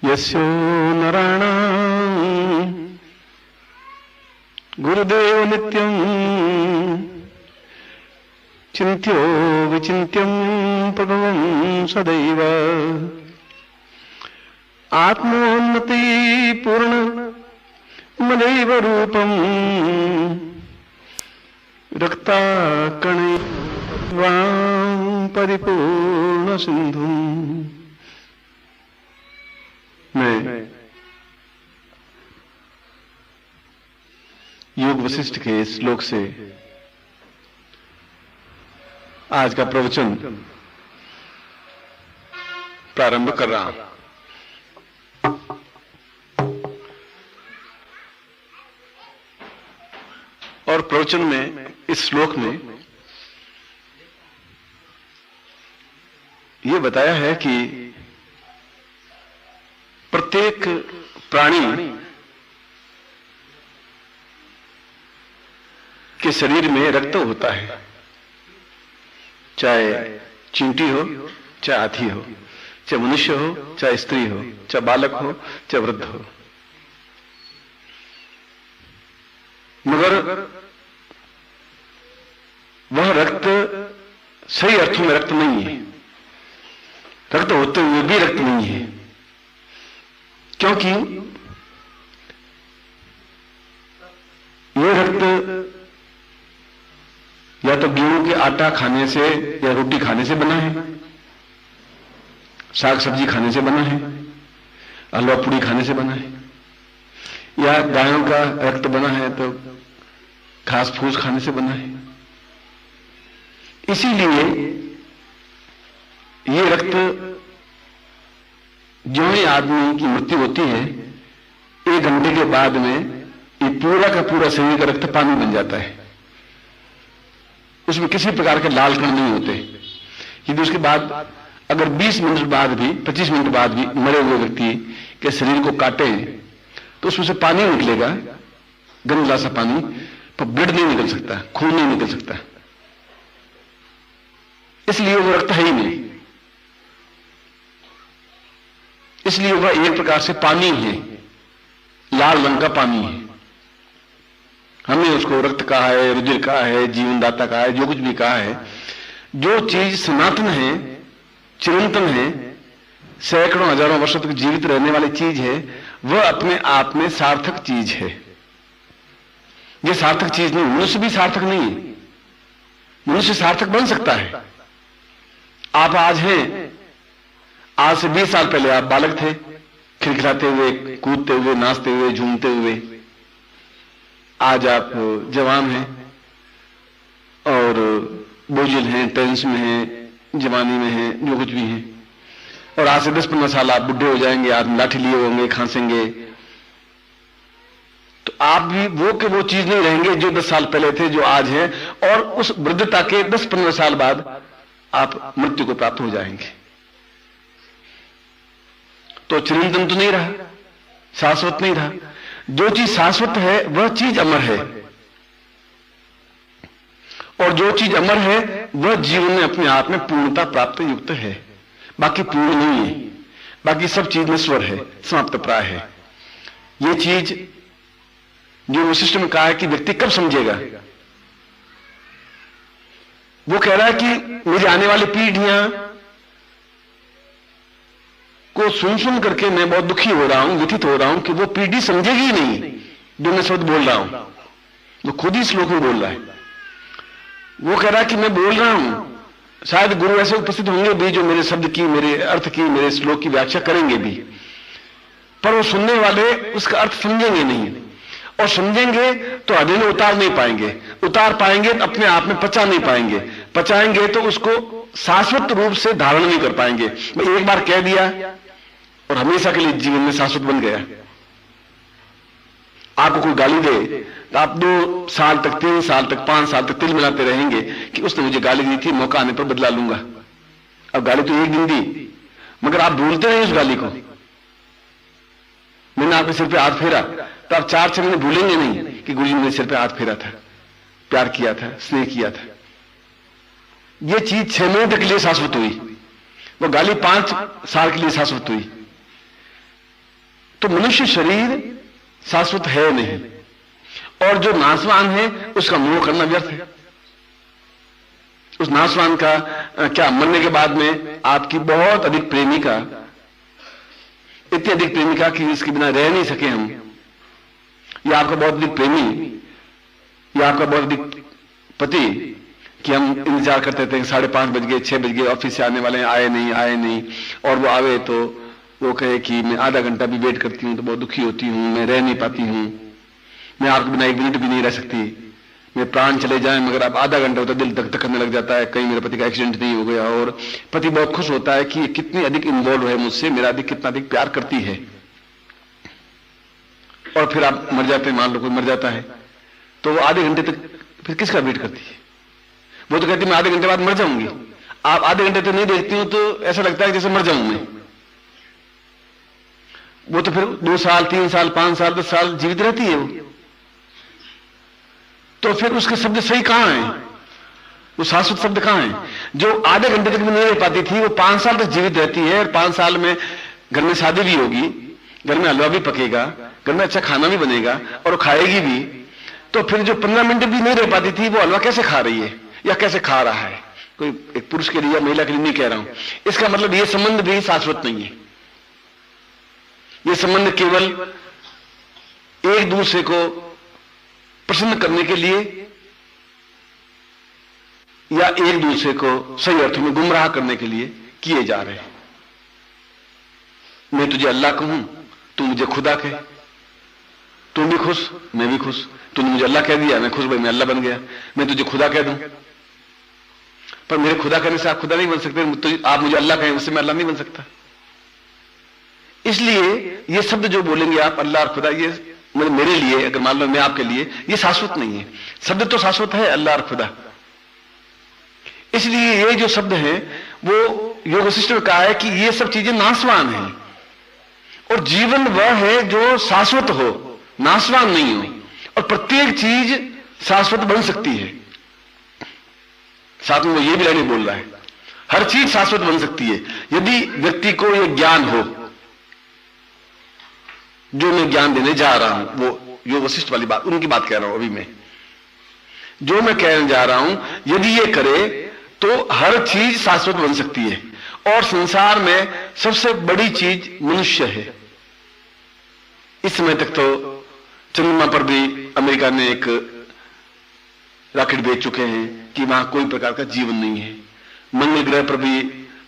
यस्यो नराणां गुरुदेव नित्यं चिन्त्यो विचिन्त्यं प्रभवं सदैव आत्मोन्नति पूर्ण मदैव रूपं रक्ताकणे वां परिपूर्ण सिंधुं। मैं योग वशिष्ठ के श्लोक से आज का प्रवचन प्रारंभ कर रहा हूं। और प्रवचन में इस श्लोक में यह बताया है कि प्रत्येक प्राणी के शरीर में रक्त होता है, चाहे चींटी हो, चाहे हाथी हो, चाहे मनुष्य हो, चाहे स्त्री हो, चाहे बालक हो, चाहे वृद्ध हो। मगर वह रक्त सही अर्थों में रक्त नहीं है। रक्त होते हुए भी रक्त नहीं है, क्योंकि यह रक्त या तो गेहूं के आटा खाने से या रोटी खाने से बना है, साग सब्जी खाने से बना है, हलवा पूड़ी खाने से बना है, या गायों का रक्त बना है तो घास फूस खाने से बना है। इसीलिए ये रक्त जो ही आदमी की मृत्यु होती है, 1 घंटे के बाद में ये पूरा का पूरा शरीर का रक्त पानी बन जाता है। उसमें किसी प्रकार के लाल कण नहीं होते। यदि उसके बाद अगर 20 मिनट बाद भी, 25 मिनट बाद भी मरे हुए व्यक्ति के शरीर को काटे तो उसमें से पानी निकलेगा, गंदला सा पानी, पर ब्लड नहीं निकल सकता, खून नहीं निकल सकता। इसलिए वो रक्त है ही नहीं। इसलिए वह एक प्रकार से पानी है, लाल रंग का पानी है। हमने उसको रक्त कहा है, रुधिर कहा है, जीवनदाता कहा है, जो कुछ भी कहा है। जो चीज सनातन है, चिरंतन है, सैकड़ों हजारों वर्षों तक जीवित रहने वाली चीज है, वह अपने आप में सार्थक चीज है। यह सार्थक चीज नहीं, मनुष्य भी सार्थक नहीं है। मनुष्य सार्थक बन सकता है। आप आज हैं, आज से 20 साल पहले आप बालक थे, खिलखिलाते हुए, कूदते हुए, नाचते हुए, झूमते हुए। आज आप जवान हैं और बोझिल हैं, टेंस में हैं, जवानी में हैं, जो कुछ भी हैं। और आज से 10-15 साल आप बुढ़े हो जाएंगे, आप लाठी लिए होंगे, खांसेंगे, तो आप भी वो के वो चीज नहीं रहेंगे जो 10 साल पहले थे, जो आज है। और उस वृद्धता के 10-15 साल बाद आप मृत्यु को प्राप्त हो जाएंगे। तो चिरंतन तो नहीं रहा, शाश्वत नहीं रहा। जो चीज शाश्वत है वह चीज अमर है, और जो चीज अमर है वह जीवन में अपने आप में पूर्णता प्राप्त युक्त है। बाकी पूर्ण नहीं है, बाकी सब चीज नश्वर है, समाप्त प्राय है। यह चीज जो वशिष्ठ में कहा है कि व्यक्ति कब समझेगा, वो कह रहा है कि मेरी आने वाली पीढ़ियां को सुन सुन करके मैं बहुत दुखी हो रहा हूं, व्यथित हो रहा हूं कि वो पीढ़ी समझेगी ही नहीं जो मैं शब्द बोल रहा हूं। वो खुद ही श्लोक में बोल रहा है। वो कह रहा है कि मैं बोल रहा हूं, शायद गुरु ऐसे उपस्थित होंगे भी जो मेरे शब्द की, मेरे अर्थ की, मेरे श्लोक की व्याख्या करेंगे भी, पर वो सुनने वाले उसका अर्थ समझेंगे नहीं। और समझेंगे तो हृदय में उतार नहीं पाएंगे, उतार पाएंगे तो अपने आप में पचा नहीं पाएंगे, पचाएंगे तो उसको शाश्वत रूप से धारण नहीं कर पाएंगे। मैं एक बार कह दिया और हमेशा के लिए जीवन में शाश्वत बन गया। आपको कोई गाली दे तो आप 2 साल तक, 3 साल तक, 5 साल तक तिल मिलाते रहेंगे कि उसने मुझे गाली दी थी, मौका आने पर बदला लूंगा। अब गाली तो एक दिन दी, मगर आप भूलते रहे उस गाली को। मैंने आपके सिर पे हाथ फेरा तो आप 4-6 महीने भूलेंगे नहीं कि गुरुजी ने मेरे सिर पे हाथ फेरा था, प्यार किया था, स्नेह किया था। ये चीज 6 महीने तक के लिए शाश्वत हुई, वो गाली 5 साल के लिए शाश्वत हुई। तो मनुष्य शरीर शाश्वत है नहीं, और जो नाशवान है उसका मोह करना व्यर्थ है। उस नाशवान का क्या, मरने के बाद में आपकी बहुत अधिक प्रेमिका, इतनी अधिक प्रेमिका कि इसके बिना रह नहीं सके हम, या आपका बहुत अधिक प्रेमी, या आपका बहुत अधिक पति कि हम इंतजार करते थे 5:30 बज गए, 6 बज गए, ऑफिस से आने वाले हैं, आए नहीं, और वो आवे तो वो कहे कि मैं आधा घंटा भी वेट करती हूं तो बहुत दुखी होती हूं, मैं रह नहीं पाती हूं, मैं आपके बिना 1 मिनट भी नहीं रह सकती, मेरे प्राण चले जाएं मगर आप आधा घंटा होता दिल धक धक करने लग जाता है, कहीं मेरे पति का एक्सीडेंट नहीं हो गया। और पति बहुत खुश होता है कि कितनी अधिक इन्वॉल्व है मुझसे, मेरा अधिक कितना अधिक प्यार करती है। और फिर आप मर जाते हैं, मान लो कोई मर जाता है, तो वो आधे घंटे तक फिर किसका वेट करती है? वो तो कहती है मैं आधे घंटे बाद मर जाऊंगी। आप आधे घंटे तक नहीं देखती हो तो ऐसा लगता है जैसे मर जाऊं मैं। वो तो फिर 2 साल, 3 साल, 5 साल, 10 साल जीवित रहती है वो। तो फिर उसके शब्द सही कहां है? वो शाश्वत शब्द कहां है? जो आधे घंटे तक भी नहीं रह पाती थी वो 5 साल तक जीवित रहती है, और 5 साल में घर में शादी भी होगी, घर में हलवा भी पकेगा, घर में अच्छा खाना भी बनेगा और वो खाएगी भी। तो फिर जो 15 मिनट भी नहीं रह पाती थी वो हलवा कैसे खा रही है या कैसे खा रहा है? कोई एक पुरुष के लिए या महिला के लिए नहीं कह रहा हूं। इसका मतलब ये संबंध भी शाश्वत नहीं है। ये संबंध केवल एक दूसरे को प्रसन्न करने के लिए या एक दूसरे को सही अर्थों में गुमराह करने के लिए किए जा रहे हैं। मैं तुझे अल्लाह कहूं, तू मुझे खुदा कहे, तुम भी खुश मैं भी खुश, तूने मुझे अल्लाह कह दिया मैं खुश, भाई मैं अल्लाह बन गया, मैं तुझे खुदा कह दूं। पर मेरे खुदा कहने से आप खुदा नहीं बन सकते, तो आप मुझे अल्लाह कहें उससे मैं अल्लाह नहीं बन सकता। इसलिए ये शब्द जो बोलेंगे आप अल्लाह और खुदा, ये मतलब मेरे लिए, अगर मान लो मैं आपके लिए, ये शाश्वत नहीं है। शब्द तो शाश्वत है अल्लाह और खुदा। इसलिए ये जो शब्द है वो योग वशिष्ठ में कहा है कि ये सब चीजें नाशवान हैं, और जीवन वह है जो शाश्वत हो, नाशवान नहीं हो। और प्रत्येक चीज शाश्वत बन सकती है। साथ में वो ये भी लाइन बोल रहा है, हर चीज शाश्वत बन सकती है यदि व्यक्ति को यह ज्ञान हो जो मैं ज्ञान देने जा रहा हूं। वो योग वशिष्ठ वाली बात, उनकी बात कह रहा हूं अभी मैं, जो मैं कहने जा रहा हूं, यदि ये करे तो हर चीज शाश्वत बन सकती है। और संसार में सबसे बड़ी चीज मनुष्य है। इस समय तक तो चंद्रमा पर भी अमेरिका ने एक रॉकेट भेज चुके हैं कि वहां कोई प्रकार का जीवन नहीं है। मंगल ग्रह पर भी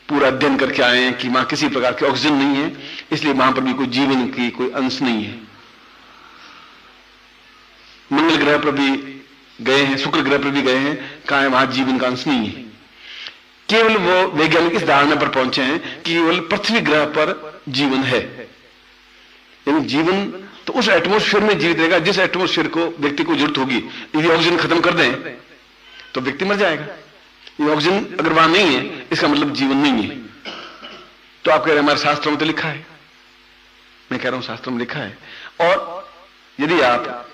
पूरा अध्ययन करके आए हैं कि वहां किसी प्रकार की ऑक्सीजन नहीं है, इसलिए वहां पर भी कोई जीवन की कोई अंश नहीं है। मंगल ग्रह पर भी गए हैं, शुक्र ग्रह पर भी गए हैं, कहा है वहां जीवन का अंश नहीं है। केवल वो वैज्ञानिक इस धारणा पर पहुंचे हैं कि केवल पृथ्वी ग्रह पर जीवन है। यानी जीवन तो उस एटमॉस्फेयर में जीवित रहेगा जिस एटमॉस्फेयर को व्यक्ति को जरूरत होगी। यदि ऑक्सीजन खत्म कर दें तो व्यक्ति मर जाएगा। ये ऑक्सीजन अगर वहां नहीं है इसका मतलब जीवन नहीं है। तो आप कह रहे हैं हमारे शास्त्रों में तो लिखा है, मैं कह रहा हूं शास्त्रों में लिखा है। और यदि आप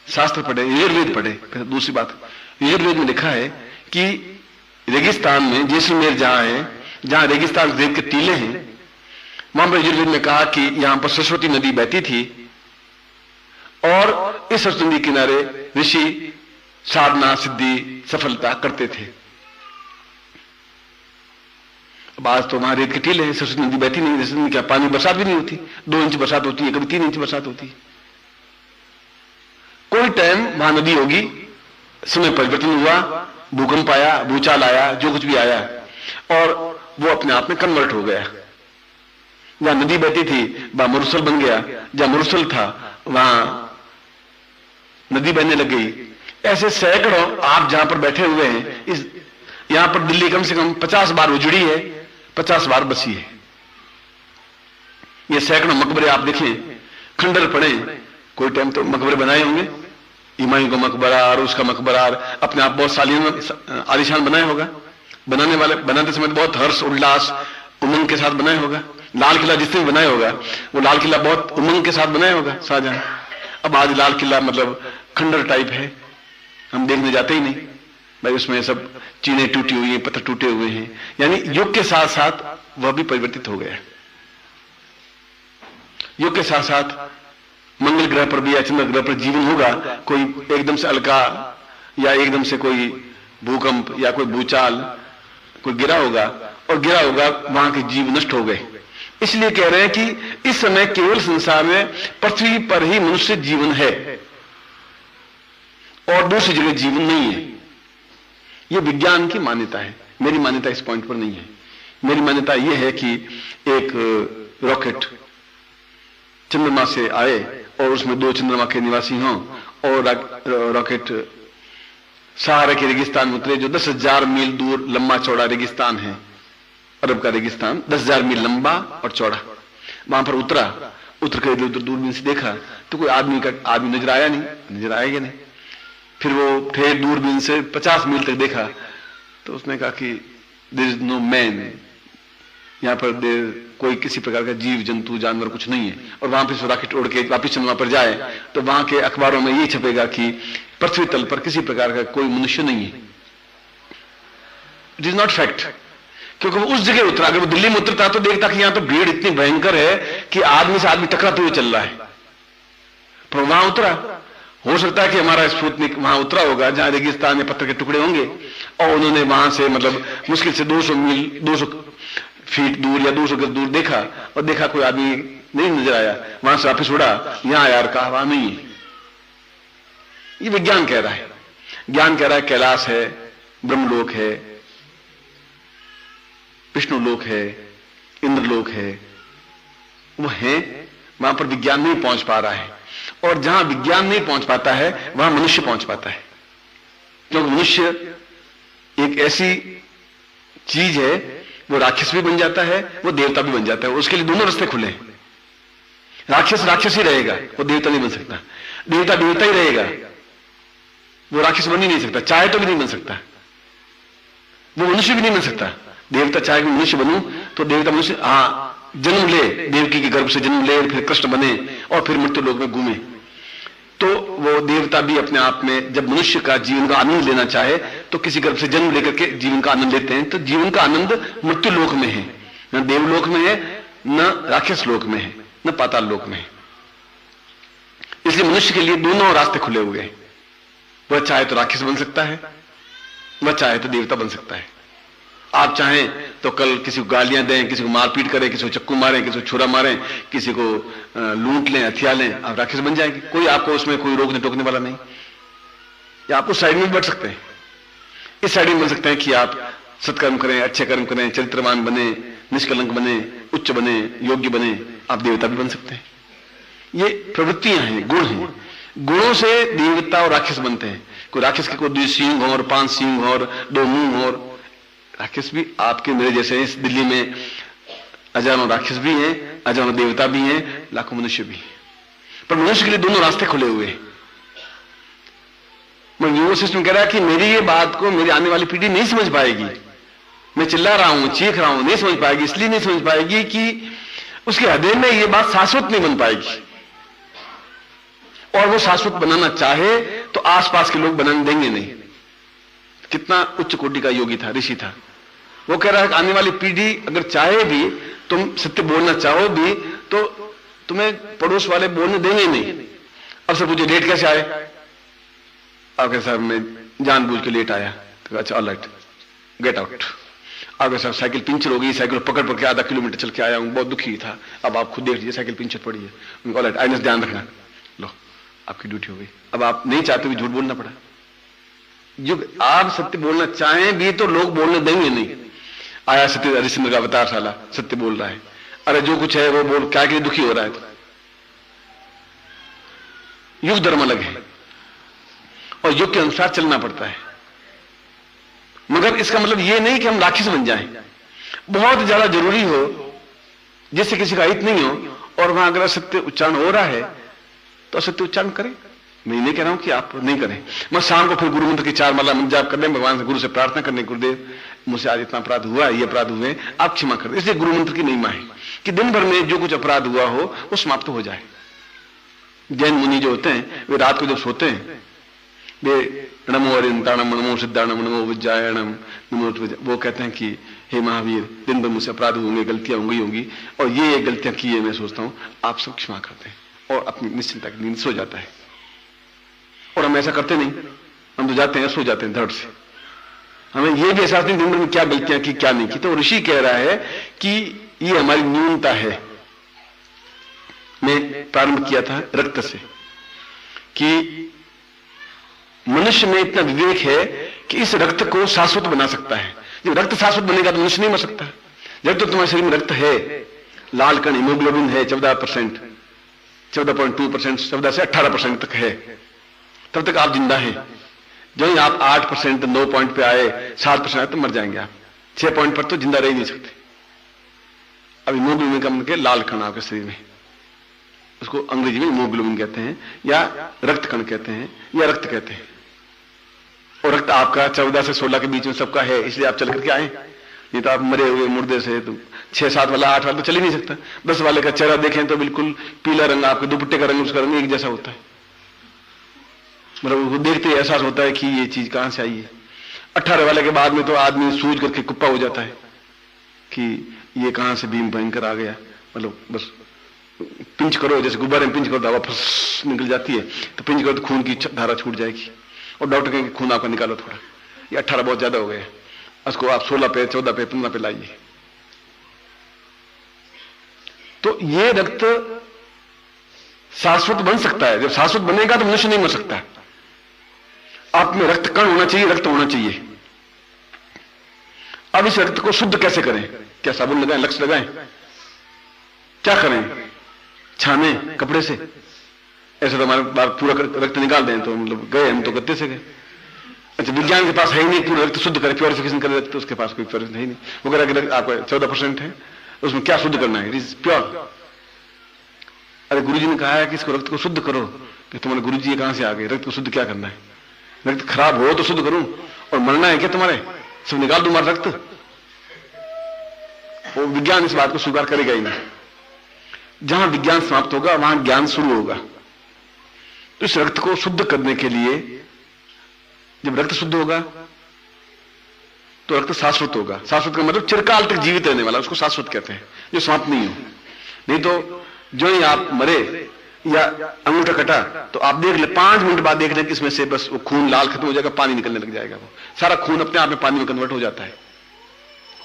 शास्त्र पढ़े, यजुर्वेद पढ़े, दूसरी बात, यजुर्वेद में लिखा है कि रेगिस्तान में, जैसलमेर जहां है, जहां रेगिस्तान रेत के टीले हैं, वहां पर यजुर्वेद में कहा कि यहां पर सरस्वती नदी बहती थी और इस सरस्वती नदी किनारे ऋषि साधना सिद्धि सफलता करते थे। अब आज तो वहां रेत के टीले हैं, सरस्वती नदी बहती नहीं, सरस्वती नदी क्या पानी, बरसात भी नहीं होती, 2 इंच बरसात होती है, कभी 3 इंच बरसात होती है। कोई टाइम वहां नदी होगी, समय परिवर्तन हुआ, भूकंप आया, भूचाल आया, जो कुछ भी आया, और वो अपने आप में कन्वर्ट हो गया। जहां नदी बहती थी वहां मरुस्थल बन गया, जहां मरुस्थल था वहां नदी बहने लग गई। ऐसे सैकड़ों आप जहां पर बैठे हुए हैं, इस यहां पर दिल्ली कम से कम 50 बार उजड़ी है, 50 बार बसी है। ये सैकड़ों मकबरे आप देखें, खंडर पड़े, कोई टाइम तो मकबरे बनाए होंगे, हुमायूं का मकबरा और उसका मकबरा, अपने आप बहुत सालियान आलिशान बनाया होगा। बनाने वाले बनाते समय बहुत हर्ष उल्लास उमंग के साथ बनाया होगा। लाल किला जिसने भी बनाया होगा वो लाल किला बहुत उमंग के साथ बनाया होगा शाहजहां। अब आज लाल किला मतलब खंडर टाइप है, हम देखने जाते ही नहीं भाई, उसमें सब चीनें टूटी हुई हैं, पत्थर टूटे हुए हैं। यानी युग के साथ साथ वह भी परिवर्तित हो गया। युग के साथ साथ मंगल ग्रह पर भी या चंद्र ग्रह पर जीवन होगा। कोई एकदम से अलका या एकदम से कोई भूकंप या कोई भूचाल कोई गिरा होगा और गिरा होगा, वहां के जीव नष्ट हो गए। इसलिए कह रहे हैं कि इस समय केवल संसार में पृथ्वी पर ही मनुष्य जीवन है और दूसरी जगह जीवन नहीं है। यह विज्ञान की मान्यता है, मेरी मान्यता इस पॉइंट पर नहीं है। मेरी मान्यता यह है कि एक रॉकेट चंद्रमा से आए और उसमें 2 चंद्रमा के निवासी हों और रॉकेट सहारा के रेगिस्तान में उतरे, जो 10,000 मील दूर लंबा चौड़ा रेगिस्तान है, अरब का रेगिस्तान 10,000 मील लंबा और चौड़ा। वहां पर उतर कर इधर दूरबीन से देखा तो कोई आदमी नजर आया नहीं, नजर आएगा नहीं। फिर वो फिर दूरबीन से 50 मील तक देखा तो उसने कहा कि देयर इज नो मैन, यहां पर कोई किसी प्रकार का जीव जंतु जानवर कुछ नहीं है। और वहां पर रॉकेट उड़ के वापिस चंद्रमा पर जाए तो वहां के अखबारों में ये छपेगा कि पृथ्वी तल पर किसी प्रकार का कोई मनुष्य नहीं है। इट इज नॉट फैक्ट, क्योंकि वो उस जगह उतरा। अगर वो दिल्ली में उतरता तो देखता कि यहां तो भीड़ इतनी भयंकर है कि आदमी से आदमी टकराते हुए चल रहा है, पर वहां उतरा। हो सकता है कि हमारा स्पुतनिक वहां उतरा होगा जहां रेगिस्तान में पत्थर के टुकड़े होंगे और उन्होंने वहां से मतलब मुश्किल से 200 फीट दूर या 200 गज दूर देखा और देखा कोई आदमी नहीं नजर आया, वहां से वापिस उड़ा, यहां यार कहा वहां नहीं है। ये विज्ञान कह रहा है। ज्ञान कह रहा है कैलाश है, ब्रह्मलोक है, विष्णुलोक है, इंद्रलोक है, वो है। वहां पर विज्ञान नहीं पहुंच पा रहा है और जहां विज्ञान नहीं पहुंच पाता है वहां मनुष्य पहुंच पाता है। क्योंकि मनुष्य एक ऐसी चीज है, वो राक्षस भी बन जाता है, वो देवता भी बन जाता है। उसके लिए दोनों रास्ते खुले हैं। राक्षस राक्षस ही रहेगा, वो देवता नहीं बन सकता। देवता देवता ही रहेगा, वो राक्षस बन ही नहीं सकता, चाहे तो भी नहीं बन सकता। वो मनुष्य भी नहीं बन सकता। देवता चाहे कि मनुष्य बनूं तो देवता मनुष्य जन्म ले, देवकी के गर्भ से जन्म ले, फिर कृष्ण बने और फिर मृत्यु लोक में घूमे, तो वो देवता भी अपने आप में जब मनुष्य का जीवन का आनंद लेना चाहे तो किसी गर्भ से जन्म लेकर के जीवन का आनंद लेते हैं। तो जीवन का आनंद मृत्यु लोक में है, न देवलोक में है, न राक्षस लोक में है, न पाताल लोक में है। इसलिए मनुष्य के लिए दोनों रास्ते खुले हुए हैं। वह चाहे तो राक्षस बन सकता है, वह चाहे तो देवता बन सकता है। आप चाहें तो कल किसी को गालियां दें, किसी को मारपीट करें, किसी को चक्कू मारें, किसी को छुरा मारें, किसी को लूट लें, हथिया लें, आप राक्षस बन जाएंगे। कोई आपको उसमें कोई रोकने टोकने वाला नहीं। या आप उस साइड में बढ़ सकते हैं, इस साइड में बन सकते हैं कि आप सत्कर्म करें, अच्छे कर्म करें, चरित्रवान बने, निष्कलंक बने, उच्च बने, योग्य बने, आप देवता भी बन सकते हैं। ये प्रवृत्तियां हैं, गुण हैं। गुणों से देवता और राक्षस बनते हैं। कोई राक्षस के कोई 2 सींग हो और 5 सींग हो और 2 मुंह हो। राक्षस भी आपके मेरे जैसे हैं। इस दिल्ली में हजारों राक्षस भी हैं, हजारों देवता भी हैं, लाखों मनुष्य भी हैं। पर मनुष्य के लिए दोनों रास्ते खुले हुए हैं। मैं यूनिवर्स सिस्टम कह रहा है कि मेरी ये बात को मेरी आने वाली पीढ़ी नहीं समझ पाएगी। मैं चिल्ला रहा हूं, चीख रहा हूं, नहीं समझ पाएगी। इसलिए नहीं समझ पाएगी कि उसके हृदय में ये बात शाश्वत नहीं बन पाएगी। और वो शाश्वत बनाना चाहे तो आसपास के लोग बनाने देंगे नहीं। कितना उच्च कोटि का योगी था, ऋषि था। वो कह रहा है कि आने वाली पीढ़ी अगर चाहे भी, तुम सत्य बोलना चाहो भी, तो तुम्हें पड़ोस वाले बोलने देंगे नहीं। अब सर पूछे लेट कैसे आए? आप कह साहब मैं जानबूझ के लेट आया। तो अच्छा ऑल राइट, गेट आउट। आप साहब साइकिल पंचर हो गई, साइकिल पकड़ पकड़ के आधा किलोमीटर चल के आया हूं, बहुत दुखी था। अब आप खुद देख लीजिए साइकिल पंचर पड़ी है। ऑल राइट, आइंदा ध्यान रखना। लो आपकी ड्यूटी हो गई। अब आप नहीं चाहते भी झूठ बोलना पड़ा। जो आप सत्य बोलना चाहें भी तो लोग बोलने देंगे नहीं। आया सत्य हरिश्चंद्र का अवतार साला सत्य बोल रहा है। अरे जो कुछ है वो बोल, क्या के लिए दुखी हो रहा है? तो युग धर्म अलग है और युग के अनुसार चलना पड़ता है। मगर इसका मतलब ये नहीं कि हम राक्षस बन जाएं। बहुत ज्यादा जरूरी हो जिससे किसी का हित नहीं हो और वहां अगर सत्य उच्चारण हो रहा है तो सत्य उच्चारण करें। मैं नहीं कह रहा हूं कि आप नहीं करें। मैं शाम को फिर गुरु मंत्र की 4 माला जाप कर लें, भगवान से गुरु से प्रार्थना करने, गुरुदेव मुझसे आज इतना अपराध हुआ, ये अपराध हुए, आप क्षमा कर दें। इसलिए गुरु मंत्र की महिमा है कि दिन भर में जो कुछ अपराध हुआ हो वो समाप्त हो जाए। जैन मुनि जो होते हैं वे रात को जब सोते हैं वे नमो अरिंताणम, नमो सिद्धाणम, नमो विज्जायणम, नमो, वो कहते हैं कि हे महावीर, दिन भर मुझसे अपराध होंगे, गलतियां होंगी और ये गलतियां की है मैं सोचता हूं, आप सब क्षमा करते हैं और अपनी निश्चिंता की नींद सो जाता है। और हम ऐसा करते नहीं, हम तो जाते हैं सो जाते हैं धड़ से। हमें यह भी एहसास नहीं दिन भर में क्या गलतियां की क्या नहीं की। तो ऋषि कह रहा है कि ये हमारी न्यूनता है। मैं प्रारंभ किया था रक्त से कि मनुष्य में इतना विवेक है कि इस रक्त को शाश्वत बना सकता है। जब रक्त शाश्वत बनेगा तो मनुष्य नहीं मर सकता। जब तो तुम्हारे शरीर में रक्त है, लाल कण हीमोग्लोबिन है 14%, 14.2%, 14 से 18% तक है, तब तक आप जिंदा हैं। जो ही आप 8%, 9 पॉइंट पे आए, 7% आए तो मर जाएंगे आप। 6 पॉइंट पर तो जिंदा रह ही नहीं सकते। अब हीमोग्लोबिन का मतलब लाल कण आपके शरीर में, उसको अंग्रेजी में हीमोग्लोबिन कहते हैं या रक्त कण कहते हैं या रक्त कहते हैं। और रक्त आपका 14 से 16 के बीच में सबका है, इसलिए आप चल करके आए। नहीं तो आप मरे हुए मुर्दे से तो 6-7 वाला 8 वाला तो चल ही नहीं सकता। 10 वाले का चेहरा देखें तो बिल्कुल पीला रंग, आपके दुपट्टे का रंग उसका रंग एक जैसा होता है। मतलब वो देखते ही एहसास होता है कि ये चीज कहां से आई है। 18 वाले के बाद में तो आदमी सूझ करके कुप्पा हो जाता है कि ये कहां से भीम भयंकर आ गया। मतलब बस पिंच करो, जैसे गुब्बारे में पिंच करो, दवा फस निकल जाती है, तो पिंच करो तो खून की धारा छूट जाएगी और डॉक्टर कहेंगे खून आपका निकालो थोड़ा, ये 18 बहुत ज्यादा हो गया, उसको आप 16 पे, 14 पे, 15 पे लाइए। तो ये रक्त शाश्वत बन सकता है। जब शाश्वत बनेगा तो मनुष्य नहीं मर सकता। आप में रक्त कण होना चाहिए, रक्त होना चाहिए। अब इस रक्त को शुद्ध कैसे करें? क्या साबुन लगाएं, लक्स लगाएं, क्या करें? छाने कपड़े से? ऐसे तो हमारे बार पूरा रक्त निकाल दें तो मतलब गए हम तो गत्ते से गए। अच्छा, विज्ञान के पास है ही नहीं पूरा रक्त शुद्ध करे, प्योरिफिकेशन करे रक्त, उसके पास कोई प्योरिफिकेशन है ही नहीं। वो कह रहा है आपका 14% है, उसमें क्या शुद्ध करना है? It is pure. अरे गुरुजी ने कहा है कि इसको रक्त को शुद्ध करो, कि तुम्हारे गुरुजी कहां से आ गए? रक्त को शुद्ध क्या करना है? रक्त खराब हो तो शुद्ध करूं, और मरना है क्या तुम्हारे? सब निकाल दूं हमारा रक्त? वो विज्ञान इस बात को स्वीकार करेगा ही नहीं। जहां विज्ञान समाप्त होगा वहां ज्ञान शुरू होगा। तो इस रक्त को शुद्ध करने के लिए, जब रक्त शुद्ध होगा तो रक्त शाश्वत होगा। शाश्वत का मतलब चिरकाल तक जीवित रहने वाला, उसको शाश्वत कहते हैं, जो समाप्त नहीं हो। नहीं तो जो ही आप मरे या अंगूठा कटा तो आप देख ले, 5 मिनट बाद देख लें कि इसमें से बस वो खून लाल खत्म हो जाएगा, पानी निकलने लग जाएगा। वो सारा खून अपने आप में पानी में कन्वर्ट हो जाता है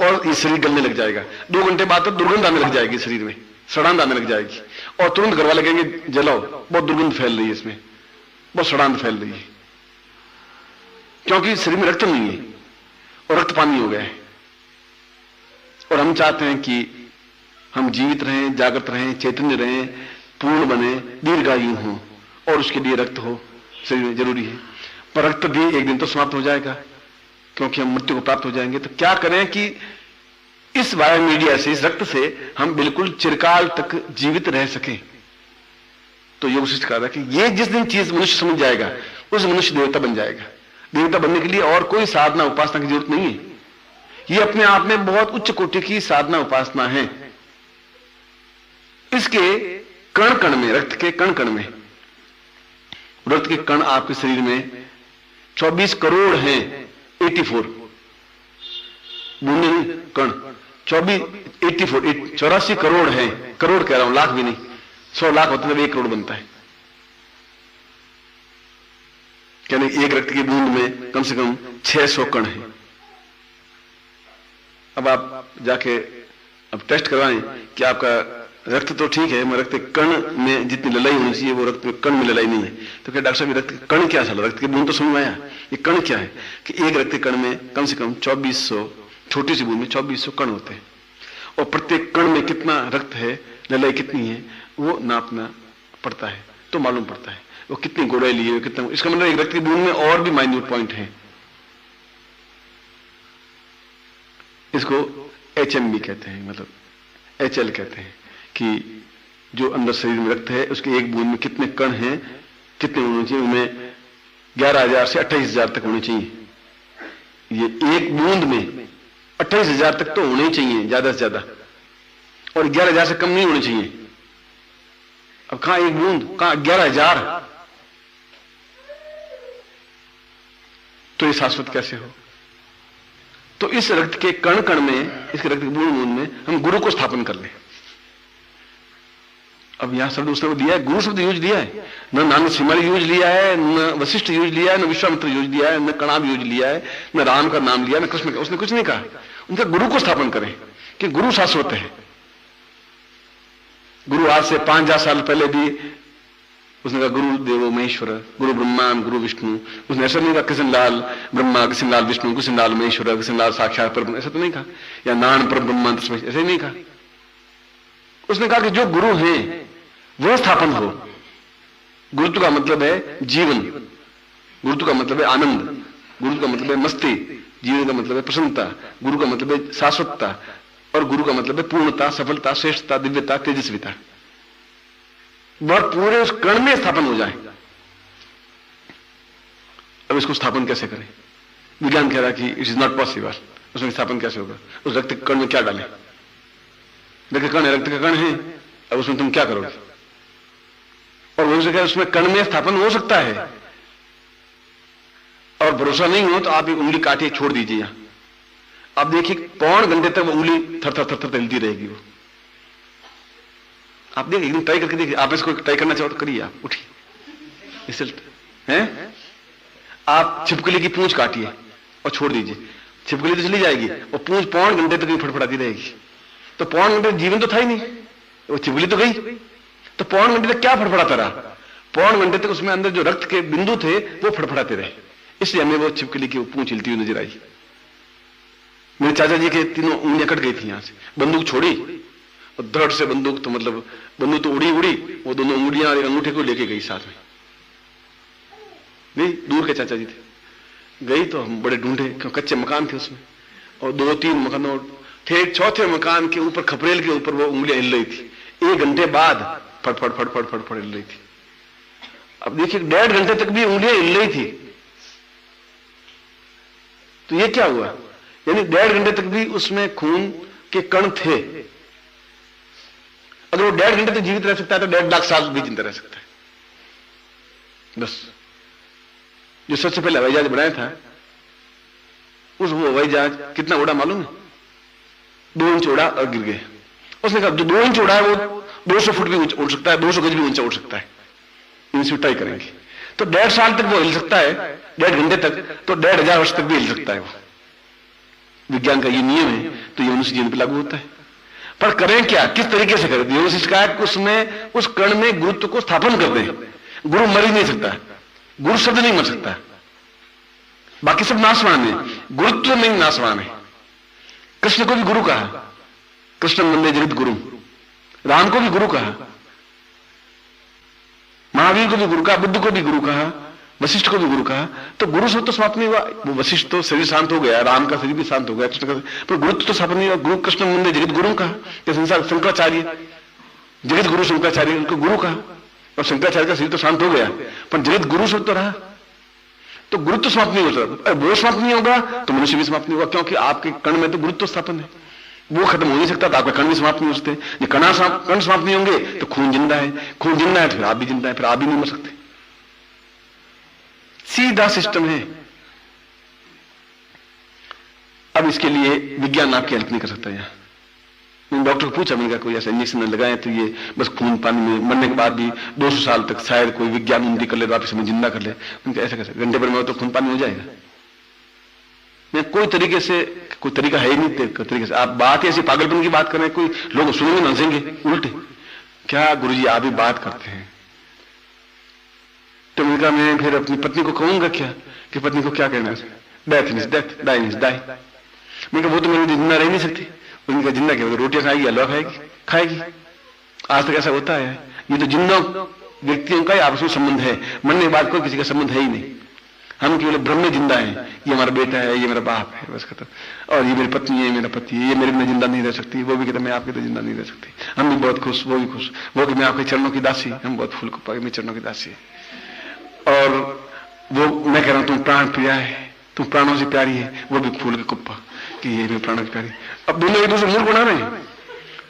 और ये शरीर गलने लग जाएगा। 2 घंटे बाद तो दुर्गंध आने लग जाएगी शरीर में, सड़ांध आने लग जाएगी, और तुरंत घर वाले कहेंगे जलाओ, बहुत दुर्गंध फैल रही है इसमें, बहुत सड़ांध फैल रही है, क्योंकि शरीर में रक्त नहीं है और रक्त पानी हो गया है। और हम चाहते हैं कि हम जीवित रहें, जागृत रहें, चैतन्य रहें, पूर्ण बने, दीर्घायु हो, और उसके लिए रक्त हो शरीर में जरूरी है। पर रक्त भी एक दिन तो समाप्त हो जाएगा, क्योंकि हम मृत्यु को प्राप्त हो जाएंगे। तो क्या करें कि इस वायु मीडिया से, इस रक्त से हम बिल्कुल चिरकाल तक जीवित रह सकें। तो योग शिष्ट कहा था कि ये जिस दिन चीज मनुष्य समझ जाएगा, उस मनुष्य देवता बन जाएगा। देवता बनने के लिए और कोई साधना उपासना की जरूरत नहीं है। ये अपने आप में बहुत उच्च कोटि की साधना उपासना है। इसके कण कण में, रक्त के कण कण में, रक्त के कण आपके शरीर में 24 करोड़ हैं, 84 बूंदे कण, 84 करोड़ हैं। करोड़ कह रहा हूं, लाख भी नहीं। 100 लाख होते तब 1 करोड़ बनता है। यानी एक रक्त की बूंद में कम से कम 600 कण है। अब आप जाके अब टेस्ट करवाएं कि आपका रक्त तो ठीक है, मगर रक्त के कण में जितनी ललाई होनी चाहिए वो रक्त में कण में ललाई नहीं है। तो क्या डॉक्टर साहब रक्त के कण क्या? साला रक्त की बूंद तो समझ में आया, ये कण क्या है? कि एक रक्त के कण में कम से कम 2400, छोटी सी बूंद में 2400 कण होते हैं, और प्रत्येक कण में कितना रक्त है, ललाई कितनी है, वो नापना पड़ता है, तो मालूम पड़ता है वो कितनी गोड़ाई लिए, कितना। इसका मतलब एक रक्त की बूंद में और भी माइन्यूट पॉइंट है। इसको HMB कहते हैं, मतलब HL कहते हैं, कि जो अंदर शरीर में रक्त है उसके एक बूंद में कितने कण हैं, कितने होने चाहिए। उनमें 11,000 से 28,000 तक होने चाहिए। ये एक बूंद में 28,000 तक तो होने ही चाहिए ज्यादा से ज्यादा, और 11,000 से कम नहीं होने चाहिए। अब कहां एक बूंद, कहां 11,000? तो ये शाश्वत कैसे हो? तो इस रक्त के कण कण में, इसके रक्त के बूंद बूंद में हम गुरु को स्थापन कर लें। अब यहां शब्द उसने दिया है, गुरु शब्द यूज दिया है, न नानक सिमल यूज लिया है, न वशिष्ठ यूज लिया है, न विश्वामित्र यूज लिया है, न कणाब यूज लिया है, न राम का नाम लिया, न कृष्ण का, उसने कुछ नहीं कहा। उनका गुरु को स्थापन करें कि गुरु शाश्वत है। गुरु आज से 5000 साल पहले भी उसने कहा गुरु देवो महेश्वर, गुरु ब्रह्मा गुरु विष्णु। उसने ऐसा नहीं कहा कृष्णलाल ब्रह्मा, कृष्णलाल विष्णु, कृष्णलाल महेश्वर, कृष्णलाल साक्षात पर, ऐसा तो नहीं कहा, या नान पर ब्रह्मा, ऐसे नहीं कहा। उसने कहा कि जो गुरु हैं वह स्थापन हो। गुरुत्व का मतलब है जीवन, गुरुत्व का मतलब है आनंद, गुरु का मतलब है मस्ती, जीवन का मतलब है प्रसन्नता, गुरु का मतलब है शाश्वतता, और गुरु का मतलब है पूर्णता, सफलता, श्रेष्ठता, दिव्यता, तेजस्विता। वह पूरे उस कण में स्थापन हो जाए। अब इसको स्थापन कैसे करें? विज्ञान कह रहा है कि इट इज नॉट पॉसिबल। उसमें स्थापन कैसे होगा? उस रक्त कण में क्या डालें? रक्त कण है, रक्त का कण है, अब उसमें तुम क्या करोगे? और वो कह उसमें कण में स्थापन हो सकता है, और भरोसा नहीं हो तो आप एक उंगली काटिए, छोड़ दीजिए यहां, आप देखिए पौन घंटे तक वो उंगली थर थर थर थर हिलती रहेगी। वो आप देखिए, एकदम ट्राई करके देखिए। आप इसको ट्राई करना चाहो तो करिए, आप उठिए, रिजल्ट है। आप छिपकली की पूंछ काटिए और छोड़ दीजिए, छिपकली तो चली जाएगी, और पूंछ पौन घंटे तक फटफटाती रहेगी। तो पौन घंटे जीवन तो था ही नहीं, वो छिपकली तो गई, तो पौन घंटे तक क्या फटफटाता रहा? पौन घंटे तक उसमें अंदर जो रक्त के बिंदु थे वो फटफटाते रहे, इसलिए हमें वो छिपकली की पूंछ हिलती हुई नजर आई। मेरे चाचा जी के तीनों उंगलियां कट गई थी यहां से, बंदूक छोड़ी और धड़ से बंदूक तो मतलब बंदूक तो उड़ी उड़ी, वो दोनों उंगलियां और अंगूठे को लेके गई साथ में। नहीं, दूर के चाचा जी थे, गई तो हम बड़े ढूंढे, क्यों कच्चे मकान थे उसमें, और 2-3 मकानों थे, चौथे मकान के ऊपर खपरेल के ऊपर वो उंगलियां हिल रही थी। 1 घंटे बाद फटफट फटफट फटफट हिल रही थी। अब देखिए 1.5 घंटे तक भी उंगलियां हिल रही थी, तो ये क्या हुआ? यानी 1.5 घंटे तक भी उसमें खून के कण थे। अगर वो 1.5 घंटे तक जीवित रह सकता है तो 1.5 लाख साल भी जिंदा रह सकता है। बस जो सबसे पहले हवाई जहाज बनाया था, उस वो हवाई जहाज कितना उड़ा मालूम है? 2 इंच उड़ा और गिर गया। उसने कहा जो 2 इंच उड़ा है वो 200 फुट भी उड़ सकता है, 200 गज भी ऊंचा उड़ सकता है। इनसे ट्राई करेंगे तो 1.5 साल तक वो हिल सकता है, 1.5 घंटे तक, तो 1500 वर्ष तक भी हिल सकता है वो। विज्ञान का ये नियम है, तो ये मनुष्य जीवन पर लागू होता है। पर करें क्या, किस तरीके से करें? योग उसमें उस कण में गुरुत्व को स्थापन कर दें। गुरु मर ही नहीं सकता, गुरु शब्द नहीं मर सकता, बाकी सब नाशवान है, गुरुत्व नहीं नाशवान है। कृष्ण को भी गुरु कहा, कृष्ण वंदे जगत गुरु। राम को भी गुरु कहा, महावीर को भी गुरु कहा, बुद्ध को भी गुरु कहा, वशिष्ठ को भी गुरु कहा। तो गुरु शब्द तो समाप्त नहीं हुआ। वो वशिष्ठ तो शरीर शांत हो गया, राम का शरीर भी शांत हो गया, कृष्ण का, पर गुरुत्व तो स्थापन नहीं हुआ। गुरु कृष्ण वंदे जगत गुरु कहा, संसार शंकराचार्य जगत गुरु शंकराचार्य, उनको गुरु कहा, और शंकराचार्य का शरीर तो शांत हो गया, पर जगत गुरु शब्द तो रहा। तो गुरुत्व समाप्त नहीं होता, वो समाप्त नहीं होगा तो मनुष्य भी समाप्त नहीं होगा, क्योंकि आपके कण में तो गुरुत्व स्थापन है, वो खत्म हो नहीं सकता, तो आपका कण भी समाप्त नहीं हो सकते। कण समाप्त नहीं होंगे तो खून जिंदा है, खून जिंदा है तो फिर आप भी जिंदा है, फिर आप भी नहीं मर सकते। सीधा सिस्टम है। अब इसके लिए विज्ञान आपकी हेल्प नहीं कर सकता। यहां मैंने डॉक्टर को पूछा, मैंने कहा कोई ऐसा इंजेक्शन न लगाए तो ये बस खून पानी में मरने के बाद भी 200 साल तक शायद कोई विज्ञान उन्नति कर ले, वापिस हमें जिंदा कर ले। उनका ऐसा कैसे, घंटे भर में तो खून पानी हो जाएगा? मैं कोई तरीके से, कोई तरीका है ही नहीं तरीके से। आप बात ऐसी पागलपन की बात कर रहे हैं, कोई लोग सुनेंगे ना, हंसेंगे उल्टे, क्या गुरुजी आप भी बात करते हैं? तो मैंने कहा मैं फिर अपनी पत्नी को कहूंगा क्या, कि पत्नी को क्या कहना है? Death means death, die means die. मैंने कहा वो तो मेरे जिंदा रह नहीं सकती। उनका जिंदा क्या, रोटियां खाएगी, हलवा खाएगी। आज तक ऐसा होता है। ये तो जिंदा व्यक्तियों का आपस में संबंध है, मरने के बाद कोई किसी का संबंध है ही नहीं। हम केवल ब्रह्म में जिंदा है, ये हमारा बेटा है, ये मेरा बाप है, बस खत्म। और ये मेरी पत्नी है, मेरा पति है, ये मेरे बिना जिंदा नहीं रह सकती। वो भी कहता मैं आपके तो जिंदा नहीं रह सकती। हम भी बहुत खुश, वो भी खुश, वो कि मैं आपके चरणों की दासी, हम बहुत फूल को मेरे चरणों की दासी है। और वो मैं कह रहा हूं तुम प्राण प्रिया है, तुम प्राणों से प्यारी है, वो भी फूल के कुप्पा कि ये भी प्राणों की प्यारी। अब दोनों एक दूसरे मूल बना रहे हैं,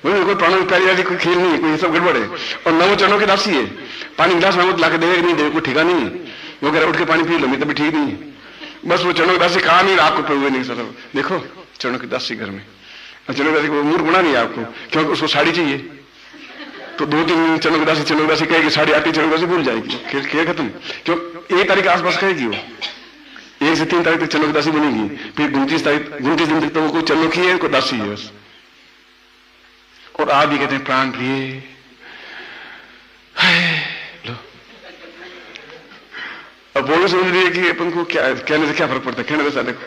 कोई प्राणों की प्यारी कोई खेल नहीं है, कोई सब गड़बड़ है। और न वो चरणों की दासी है, पानी गिलास मांगो तो लाके देगा कि नहीं देगा, कोई ठिका नहीं है। वो कह रहा उठ के पानी पी लो, मेरी तबीयत ठीक नहीं है, बस वो चरणों की दासी कहा नहीं, आपको प्रभु नहीं सर, देखो चरणों की दासी घर में, चरणों की दासी को मूर्ख बना नहीं आपको, क्योंकि उसको साड़ी चाहिए, तो 2-3 चरणों की दासी कहेगी साड़ी आती, चरणों की दासी भूल जाएगी, खेल खत्म। क्यों? 1 तारीख के आसपास कहेगी वो, 1 से 3 तारीख तक चरणों की दासी बनेगी, फिर 29 दिन तक तो वो कोई चरणों की है, कोई दासी है बस। और आप भी कहते हैं प्राण प्रिय, अब वो भी समझ रही है कि अपन को क्या कहने से क्या फर्क पड़ता है, कहने से साले को,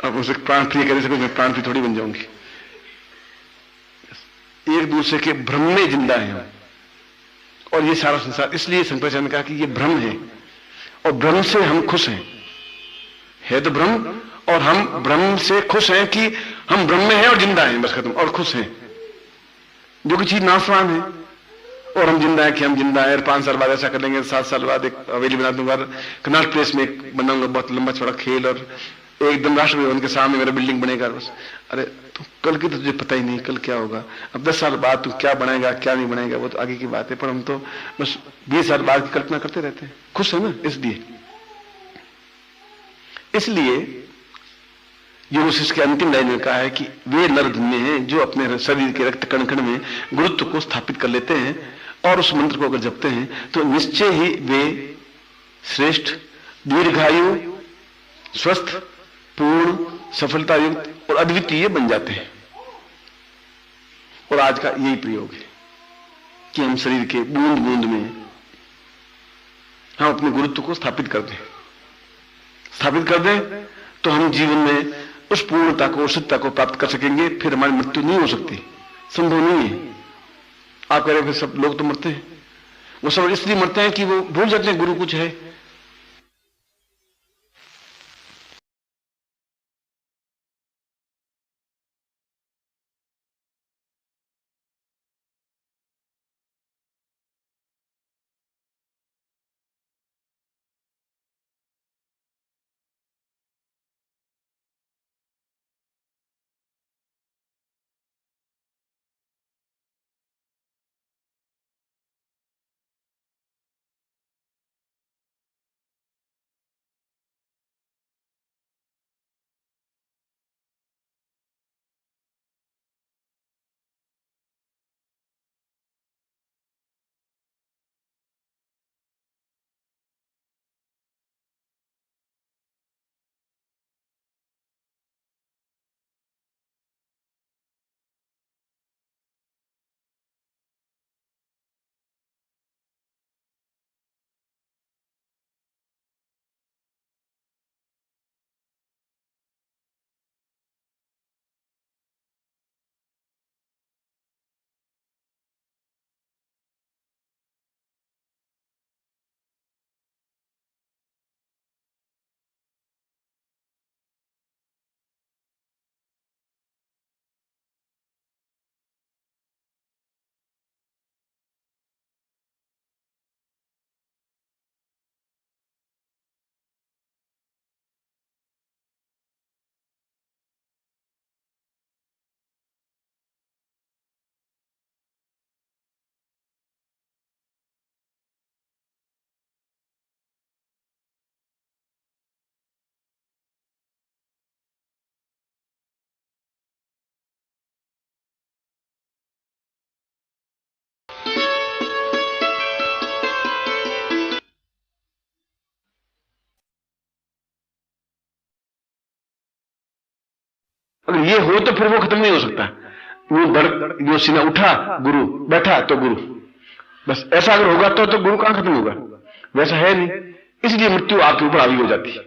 अब उसे प्राण प्रिय कहने से मैं प्राण प्रिय थोड़ी बन जाऊंगी। एक दूसरे के भ्रम में जिंदा है, और ये सारा संसार, इसलिए शंकराचार्य ने कहा कि ये भ्रम है, और भ्रम से हम खुश हैं, है तो भ्रम, और हम भ्रम से खुश हैं कि हम भ्रम में हैं और जिंदा हैं, बस खत्म, और खुश हैं। जो कि चीज नाशवान है, और हम जिंदा है कि हम जिंदा है, 5 साल बाद ऐसा कर लेंगे, 7 साल बाद एक हवेली बना दूंगा, कनाट प्लेस में एक बनाऊंगा बहुत लंबा चौड़ा खेल, और एकदम राष्ट्रपति भवन के सामने मेरा बिल्डिंग बनेगा बस। अरे तो कल की तो तुझे पता ही नहीं कल क्या होगा, अब 10 साल बाद तू क्या बनाएगा क्या नहीं बनाएगा वो तो आगे की बात है, पर हम तो बस 20 साल बाद की कल्पना करते रहते हैं, खुश है ना। इसलिए जो वशिष्ठ के अंतिम लाइन में कहा है कि वे नर धन्य हैं जो अपने शरीर के रक्त कण कण में गुरुत्व को स्थापित कर लेते हैं, और उस मंत्र को अगर जपते हैं तो निश्चय ही वे श्रेष्ठ, दीर्घायु, स्वस्थ, पूर्ण, सफलता युक्त और अद्वितीय बन जाते हैं। और आज का यही प्रयोग है कि हम शरीर के बूंद बूंद में हम अपने गुरुत्व को स्थापित कर दें तो हम जीवन में उस पूर्णता को, शुद्धता को प्राप्त कर सकेंगे। फिर हमारी मृत्यु नहीं हो सकती, संभव नहीं है। आप कह रहे हैं सब लोग तो मरते हैं, वो सब इसलिए मरते हैं कि वो भूल जाते हैं गुरु कुछ है। अगर ये हो तो फिर वो खत्म नहीं हो सकता। वो सीना उठा गुरु, बैठा तो गुरु, बस ऐसा अगर होगा तो गुरु कहां खत्म होगा, वैसा है नहीं। इसलिए मृत्यु आपके ऊपर हावी हो जाती है,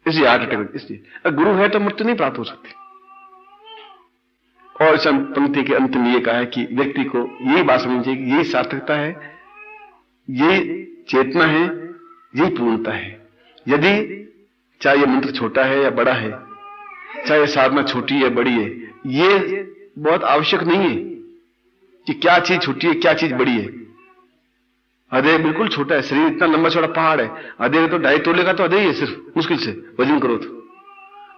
इसलिए हार्ट अटैक। इसलिए गुरु है तो मृत्यु नहीं प्राप्त हो सकती। और इस पंक्ति के अंत में यह कहा है कि व्यक्ति को यही बात समझनी चाहिए कि यही सार्थकता है, यही चेतना है, यही पूर्णता है। यदि चाहे ये मंत्र छोटा है या बड़ा है, चाहे साधना छोटी है बड़ी है, ये बहुत आवश्यक नहीं है कि क्या चीज छोटी है क्या चीज बड़ी है। हृदय बिल्कुल छोटा है, शरीर इतना लंबा चौड़ा पहाड़ है, हृदय तो 2.5 तोले का तो हृदय है सिर्फ, मुश्किल से वजन करो तो।